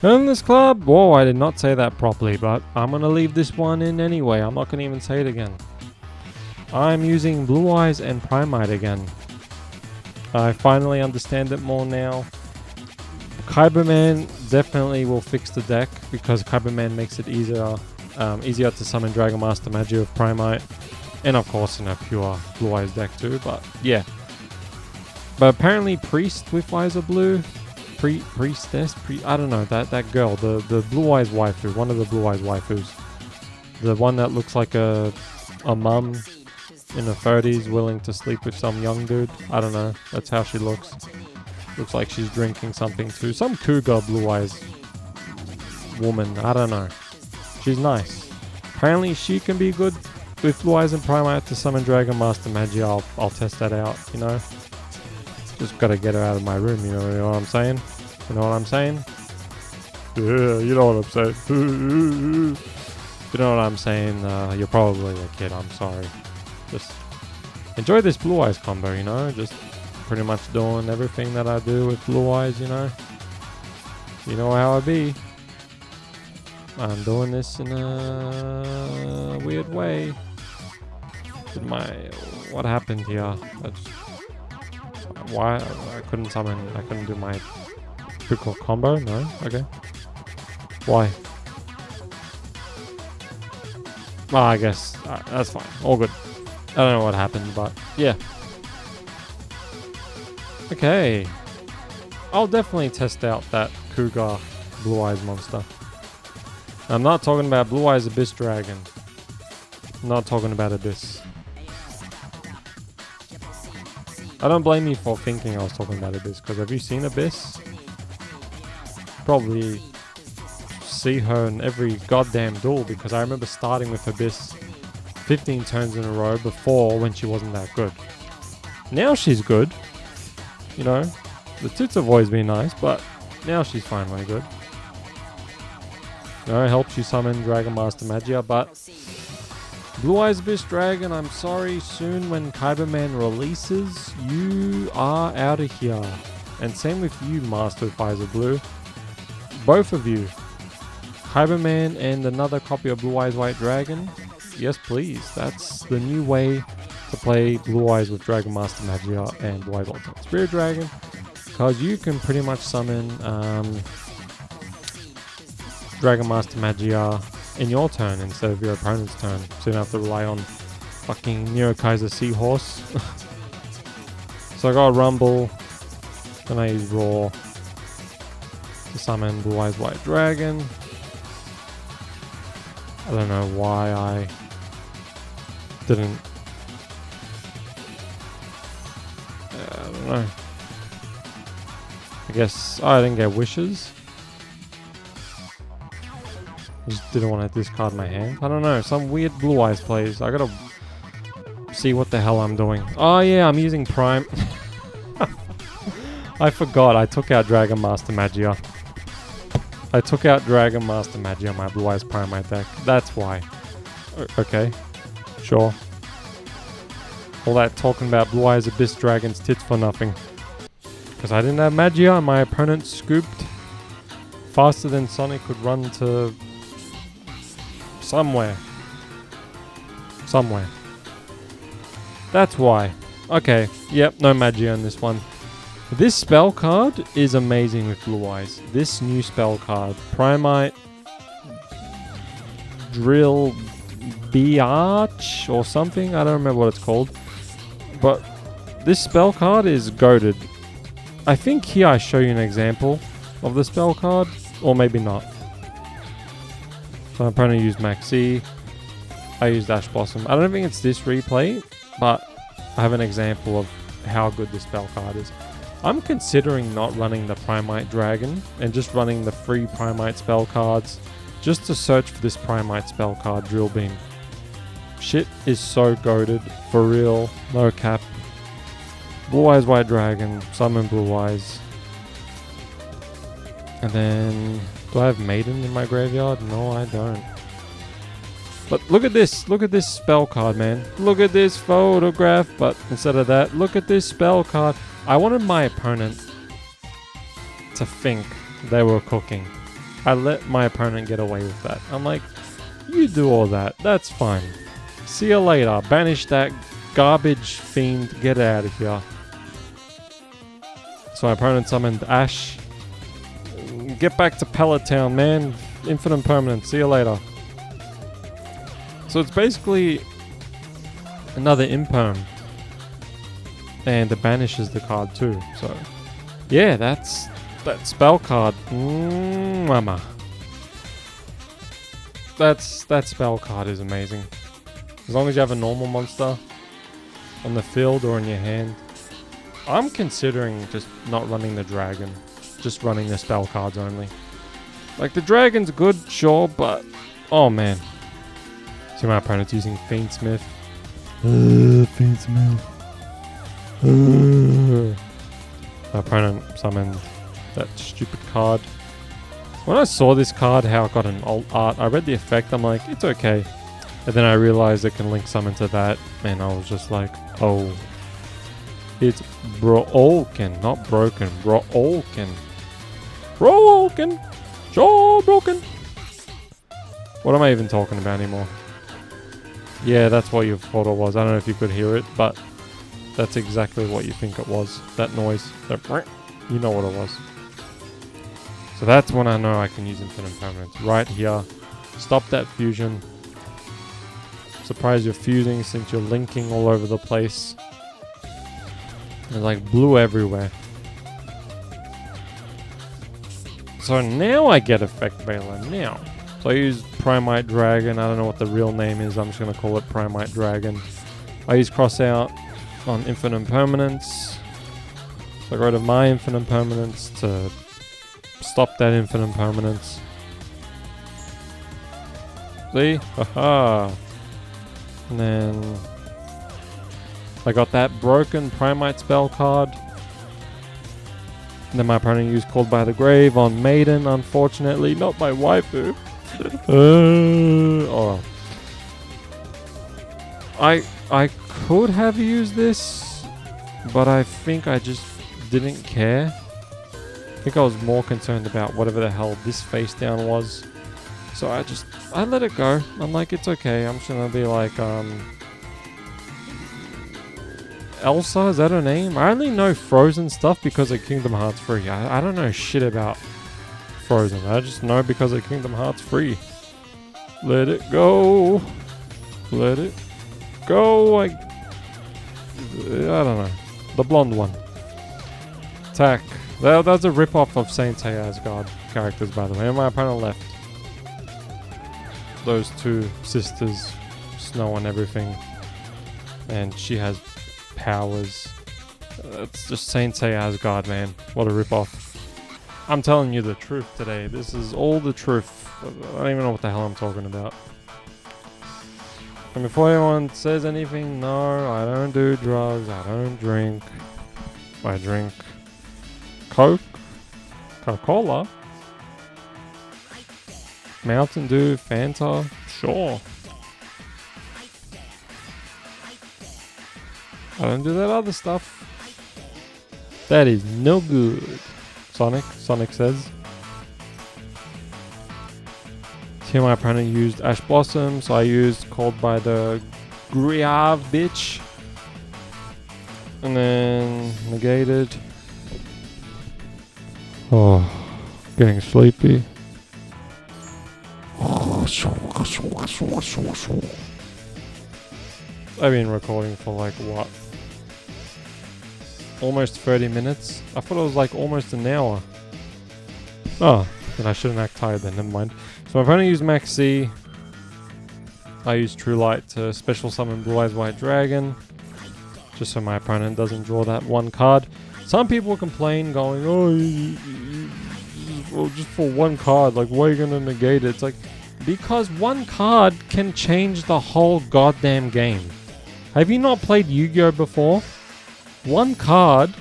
In this club? Whoa, I did not say that properly, but I'm gonna leave this one in anyway. I'm not gonna even say it again. I'm using Blue Eyes and Primite again. I finally understand it more now. Kyberman definitely will fix the deck because Kyberman makes it easier to summon Dragon Master Magi with Primite. And of course in a pure Blue Eyes deck too, but yeah. But apparently Priest with Eyes of Blue, Priestess, I don't know, that girl, the Blue Eyes waifu, one of the Blue Eyes waifus. The one that looks like a mum in her 30s willing to sleep with some young dude. I don't know, that's how she looks. Looks like she's drinking something too. Some cougar Blue Eyes woman, I don't know. She's nice. Apparently she can be good with Blue Eyes and Primite to summon Dragon Master Magi. I'll test that out, you know. Just gotta get her out of my room, you know what I'm saying? You know what I'm saying? Yeah, you know what I'm saying. You know what I'm saying? You're probably a kid, I'm sorry. Just enjoy this Blue Eyes combo, you know? Just pretty much doing everything that I do with Blue Eyes, you know? You know how I be. I'm doing this in a weird way. What happened here? Why I couldn't do my typical combo? No? Okay. Why? Well, I guess that's fine. All good. I don't know what happened, but yeah. Okay. I'll definitely test out that Cougar Blue Eyes monster. I'm not talking about Blue Eyes Abyss Dragon. I'm not talking about Abyss. I don't blame you for thinking I was talking about Abyss, because have you seen Abyss? Probably see her in every goddamn duel, because I remember starting with Abyss 15 turns in a row before when she wasn't that good. Now she's good. You know, the tits have always been nice, but now she's finally good. You know, it helps you summon Dragon Master Magi, but Blue Eyes Abyss Dragon, I'm sorry, soon when Kyberman releases, you are out of here. And same with you, Master with Eyes of Blue. Both of you. Kyberman and another copy of Blue Eyes White Dragon. Yes, please. That's the new way to play Blue Eyes with Dragon Master Magi and Blue Eyes Ultimate Spirit Dragon. Because you can pretty much summon Dragon Master Magi in your turn instead of your opponent's turn, so you don't have to rely on fucking Neo Kaiser Seahorse. So I got a Rumble, then I use Raw to summon Blue Eyes White Dragon. I don't know why I didn't. I don't know. I guess I didn't get wishes. Just didn't want to discard my hand. I don't know, some weird Blue Eyes plays. I gotta see what the hell I'm doing. Oh yeah, I'm using Prime. I forgot, I took out Dragon Master Magi. I took out Dragon Master Magi on my Blue Eyes Primite deck. That's why. Okay, sure. All that talking about Blue Eyes Abyss Dragon's tits for nothing. Because I didn't have Magi and my opponent scooped faster than Sonic could run to somewhere. That's why. Okay, yep, no Magi on this one. This spell card is amazing with Blue Eyes. This new spell card, Primite Drill Biatch or something. I don't remember what it's called. But this spell card is goated. I think here I show you an example of the spell card, or maybe not. So I'm trying to use Maxx C. I used Ash Blossom. I don't think it's this replay, but I have an example of how good this spell card is. I'm considering not running the Primite Dragon and just running the free Primite spell cards just to search for this Primite spell card, Drill Beam. Shit is so goated, for real, no cap. Blue Eyes White Dragon, summon Blue Eyes. And then, do I have Maiden in my graveyard? No, I don't. But look at this spell card, man. Look at this photograph, but instead of that, look at this spell card. I wanted my opponent to think they were cooking. I let my opponent get away with that. I'm like, you do all that. That's fine. See you later. Banish that garbage fiend. Get out of here. So my opponent summoned Ash. Get back to Pellet Town, man. Infinite permanent. See you later. So it's basically another imperm. And it banishes the card too. So yeah, that's that spell card. Mama. That spell card is amazing. As long as you have a normal monster on the field or in your hand. I'm considering just not running the dragon. Just running the spell cards only. Like, the dragon's good, sure, but... Oh, man. See, my opponent's using Fiendsmith. Fiendsmith. My opponent summoned that stupid card. When I saw this card, how it got an alt art, I read the effect, I'm like, it's okay. And then I realized it can link summon to that, and I was just like, oh. It's broken, not broken, broken. Broken! So broken! What am I even talking about anymore? Yeah, that's what you thought it was. I don't know if you could hear it, but that's exactly what you think it was. That noise. You know what it was. So that's when I know I can use infinite permanence. Right here. Stop that fusion. Surprised you're fusing since you're linking all over the place. There's like blue everywhere. So now I get Effect Veiler. Now. So I use Primite Dragon. I don't know what the real name is. I'm just going to call it Primite Dragon. I use Cross Out on Infinite Permanence. So I go to my Infinite Permanence to stop that Infinite Permanence. See? Haha. And then I got that broken Primite spell card. And then my opponent used Called by the Grave on Maiden, unfortunately. Not my waifu. Oh. I could have used this, but I think I just didn't care. I think I was more concerned about whatever the hell this face down was. So I let it go. I'm like, it's okay. I'm just gonna be like, Elsa, is that her name? I only know Frozen stuff because of Kingdom Hearts 3. I don't know shit about Frozen. I just know because of Kingdom Hearts 3. Let it go. Let it go. I don't know. The blonde one. Attack. That's a rip-off of Saint Seiya Asgard characters, by the way. And my opponent left. Those two sisters, Snow and everything. And she has powers. It's just Saint Seiya Asgard, man. What a rip-off. I'm telling you the truth today. This is all the truth. I don't even know what the hell I'm talking about. And before anyone says anything, no, I don't do drugs. I don't drink. I drink Coke, Coca-Cola, Mountain Dew, Fanta, sure. I don't do that other stuff. That is no good. Sonic says. Here my opponent used Ash Blossom, so I used Called by the Grave bitch. And then negated. Oh, getting sleepy. I've been recording for like what? Almost 30 minutes? I thought it was like almost an hour. Oh, then I shouldn't act tired then, never mind. So my opponent used Maxx C. I used True Light to special summon Blue Eyes White Dragon. Just so my opponent doesn't draw that one card. Some people complain going, oh, well, just for one card, like why are you going to negate it? It's like, because one card can change the whole goddamn game. Have you not played Yu-Gi-Oh before? One card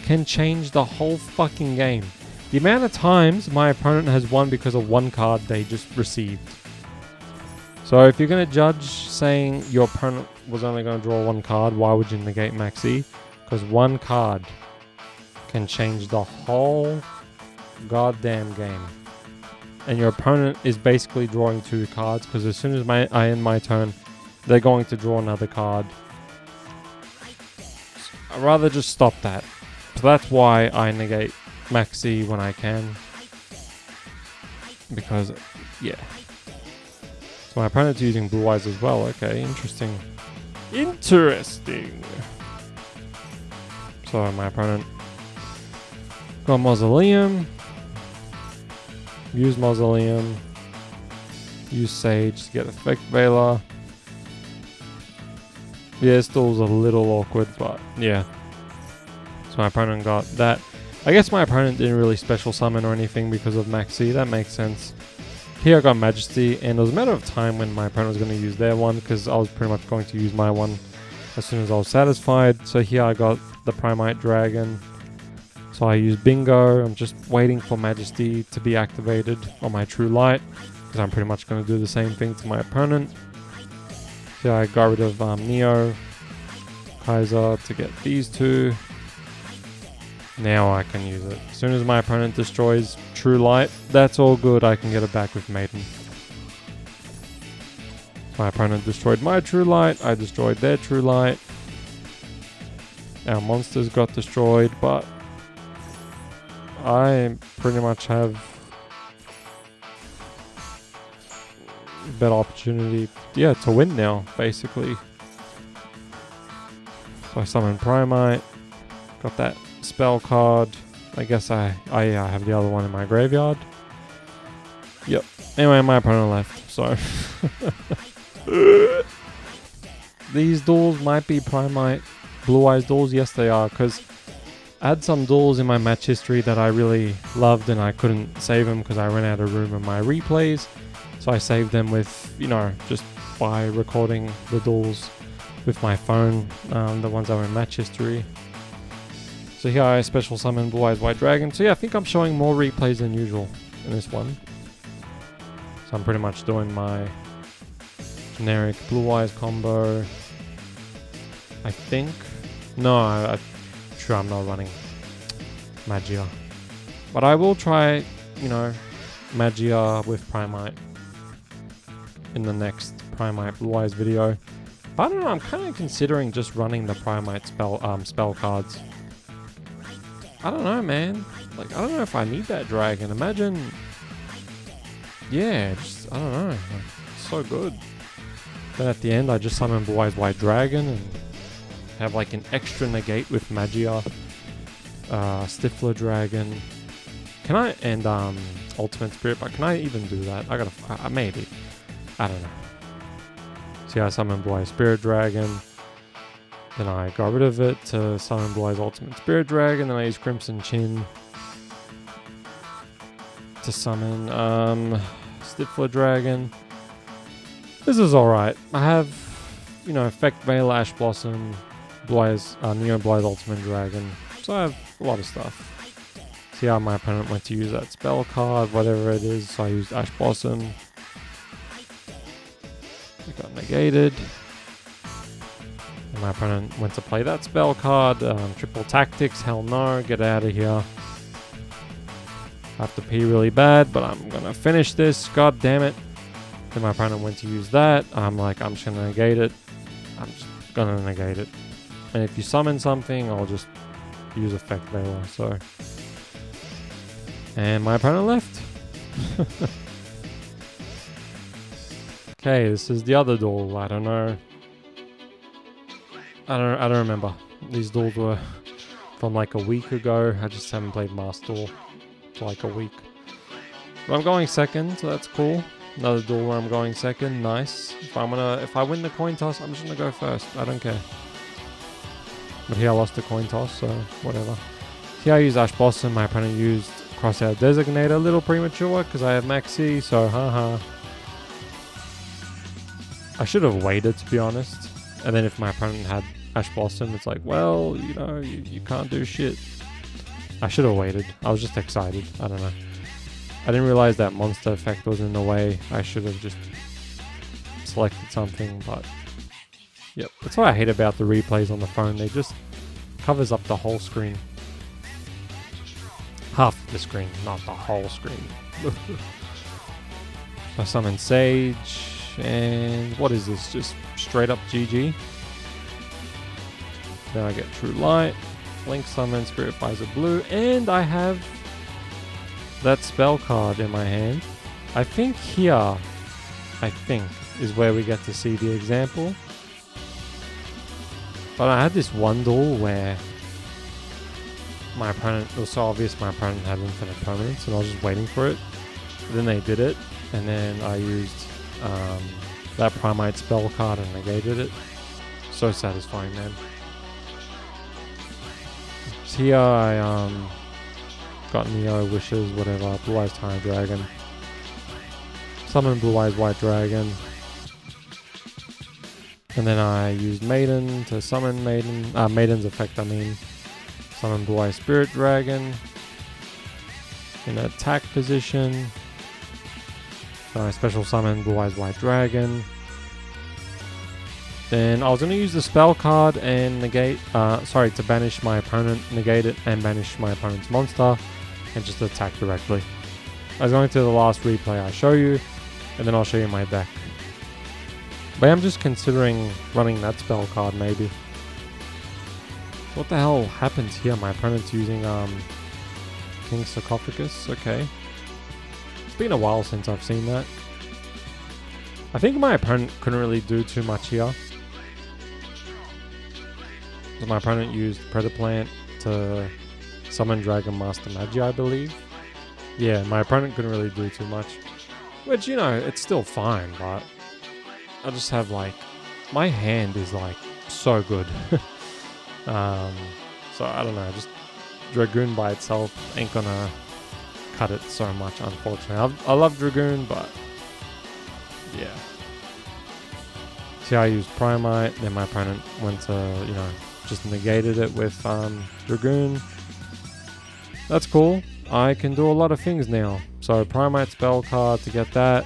can change the whole fucking game. The amount of times my opponent has won because of one card they just received. So if you're going to judge saying your opponent was only going to draw one card, why would you negate Maxx C? Because one card can change the whole goddamn game. and your opponent is basically drawing 2 cards, because as soon as I end my turn, they're going to draw another card. I'd rather just stop that. So that's why I negate Maxx C when I can. Because, yeah. So my opponent's using Blue-Eyes as well. Okay, interesting. Interesting. So my opponent got Mausoleum. Use Mausoleum. Use Sage to get Effect Veiler. Yeah, it still was a little awkward, but yeah. So my opponent got that. I guess my opponent didn't really special summon or anything because of Maxx C. That makes sense. Here I got Majesty, and it was a matter of time when my opponent was going to use their one, because I was pretty much going to use my one as soon as I was satisfied. So here I got the Primite Dragon. So I use Bingo. I'm just waiting for Majesty to be activated on my True Light, because I'm pretty much going to do the same thing to my opponent. So I got rid of Neo, Kaiser to get these 2. Now I can use it. As soon as my opponent destroys True Light, that's all good. I can get it back with Maiden. My opponent destroyed my True Light. I destroyed their True Light. Our monsters got destroyed, but I pretty much have better opportunity, yeah, to win now, basically. So I summon Primite. Got that spell card. I guess I have the other one in my graveyard. Yep. Anyway, my opponent left, so these duels might be Primite Blue-Eyes duels. Yes, they are, because I had some duels in my match history that I really loved, and I couldn't save them because I ran out of room in my replays. So I saved them with, you know, just by recording the duels with my phone, the ones that were in match history. So here I special summon Blue-Eyes White Dragon. So yeah, I think I'm showing more replays than usual in this one. So I'm pretty much doing my generic Blue-Eyes combo. I think. No, sure I'm not running Magia. But I will try, you know, Magia with Primite in the next Primite Blue-Eyes video. But I don't know, I'm kind of considering just running the Primite spell cards. I don't know, man. Like, I don't know if I need that dragon. Imagine... Yeah, just, I don't know. Like, so good. Then at the end, I just summon Blue-Eyes White Dragon and have like an extra negate with Magia. Stifler Dragon. Can I... And Ultimate Spirit, but can I even do that? I gotta... maybe. I don't know. See, I summon Blue-Eyes Spirit Dragon. Then I got rid of it to summon Blue-Eyes Ultimate Spirit Dragon. Then I use Crimson Chin to summon Stifler Dragon. This is alright. I have, you know, Effect Veil, Ash Blossom, Blue-Eyes, Neo Blue-Eyes Ultimate Dragon. So I have a lot of stuff. See how my opponent went to use that spell card, whatever it is. So I used Ash Blossom. It got negated. My opponent went to play that spell card. Triple Tactics, hell no, get out of here. I have to pee really bad, but I'm gonna finish this, god damn it. Then my opponent went to use that. I'm like, I'm just gonna negate it. I'm just gonna negate it. And if you summon something, I'll just use Effect Veiler, so. And my opponent left. Okay, this is the other duel, I don't know. I don't remember. These duels were from like a week ago. I just haven't played Master Duel for like a week. But I'm going second, so that's cool. Another duel where I'm going second, nice. If I win the coin toss, I'm just gonna go first. I don't care. But here I lost the coin toss, so whatever. Here I used Ash Blossom. My opponent used Crossout Designator. A little premature because I have Maxx C, so haha. I should have waited, to be honest. And then if my opponent had Ash Blossom, it's like, well, you know, you can't do shit. I should have waited. I was just excited. I don't know. I didn't realize that monster effect was in the way. I should have just selected something, but... Yep. That's what I hate about the replays on the phone. They just covers up the whole screen. Half the screen, not the whole screen. I summon Sage, and what is this? Just straight up GG. Then I get True Light, Link Summon, Spirit Visor Blue, and I have that spell card in my hand. I think here, is where we get to see the example. But I had this one duel where my opponent, it was so obvious my opponent had infinite permanence, and I was just waiting for it. But then they did it, and then I used that Primite spell card and negated it. So satisfying, man. So here I got Neo, Wishes, whatever, Blue Eyes Tiny Dragon. Summon Blue Eyes White Dragon. And then I used Maiden to summon Maiden's effect, I mean. Summon Blue Eyes Spirit Dragon. In attack position. So I special summon Blue Eyes White Dragon. Then I was going to use the spell card and to banish my opponent, negate it, and banish my opponent's monster, and just attack directly. I was going to the last replay I show you, and then I'll show you my deck. But I'm just considering running that spell card maybe. What the hell happens here? My opponent's using King Sarcophagus, okay. It's been a while since I've seen that. I think my opponent couldn't really do too much here. So my opponent used Predaplant to summon Dragon Master Magi, I believe. Yeah, my opponent couldn't really do too much. Which, you know, it's still fine, but I just have like, my hand is like so good. So I don't know, just Dragoon by itself ain't gonna cut it so much, unfortunately. I love Dragoon, but yeah. See, I used Primite, then my opponent went to, you know, just negated it with Dragoon. That's cool. I can do a lot of things now. So Primite spell card to get that.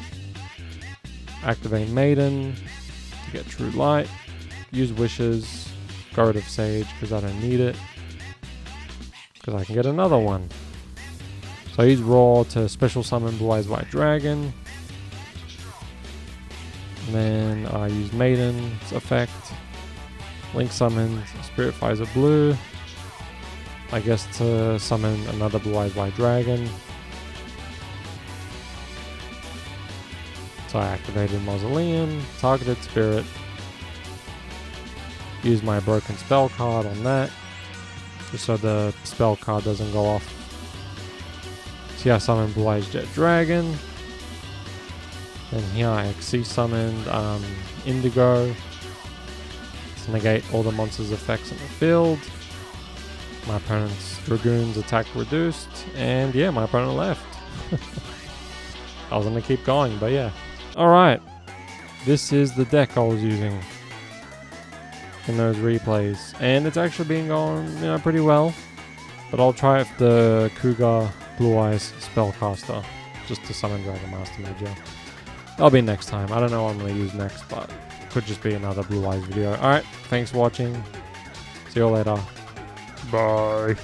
Activate Maiden to get True Light. Use Wishes. Get rid of Sage because I don't need it. Because I can get another one. So I use Raw to special summon Blue Eyes White Dragon. And then I use Maiden's effect. Link summons Spirit Visor Blue. I guess to summon another Blue Eyes White Dragon. So I activated Mausoleum, targeted Spirit. Use my broken spell card on that. Just so the spell card doesn't go off. See, I summoned Blue Eyes Jet Dragon. Then here I XC summoned Indigo. To negate all the monsters' effects in the field. My opponent's Dragoon's attack reduced. And yeah, my opponent left. I was going to keep going, but yeah. Alright. This is the deck I was using in those replays. And it's actually been going, you know, pretty well. But I'll try it with the Cougar Blue Eyes Spellcaster. Just to summon Dragon Master Magi. That'll be next time. I don't know what I'm going to use next, but could just be another Blue Eyes video. Alright, thanks for watching. See you later. Bye.